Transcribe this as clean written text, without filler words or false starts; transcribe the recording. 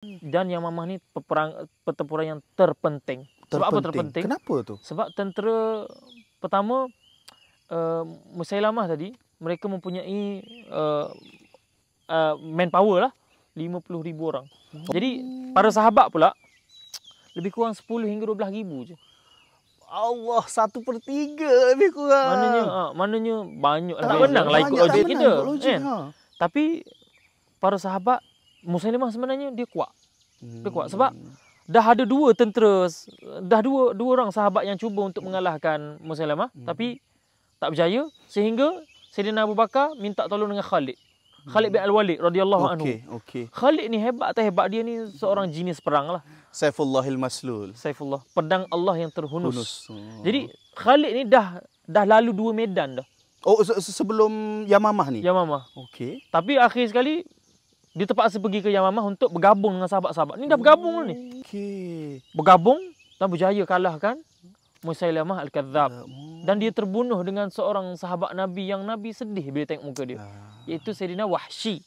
Dan Yamamah ni pertempuran yang terpenting. Sebab apa terpenting? Kenapa tu? Sebab tentera pertama, Musailamah tadi, mereka mempunyai manpower lah, 50,000 orang. Jadi para sahabat pula lebih kurang 10 hingga 12,000 je. Allah, 1/3 lebih kurang. Maknanya banyak. Tak menang lah ikut logik kita. Kan? Tapi para sahabat, Musailamah sebenarnya dia kuat. Dia kuat sebab dah ada dua tentera, dah dua orang sahabat yang cuba untuk mengalahkan Musailamah, tapi tak berjaya, sehingga Sayyidina Abu Bakar minta tolong dengan Khalid. Khalid bin Al-Walid radhiyallahu anhu. Khalid ni hebat tak hebat, dia ni seorang jenis perang lah. Saifullahil Maslul. Saifullah, pedang Allah yang terhunus. Jadi Khalid ni dah lalu 2 medan dah. Oh, sebelum Yamamah ni? Yamamah. Tapi akhir sekali dia terpaksa pergi ke Yamamah untuk bergabung dengan sahabat-sahabat. Ni dah bergabung ni. Bergabung dan berjaya kalahkan Musailamah Al-Kadzab. Dan dia terbunuh dengan seorang sahabat Nabi yang Nabi sedih bila tengok muka dia. Iaitu Sayyidina Wahsy.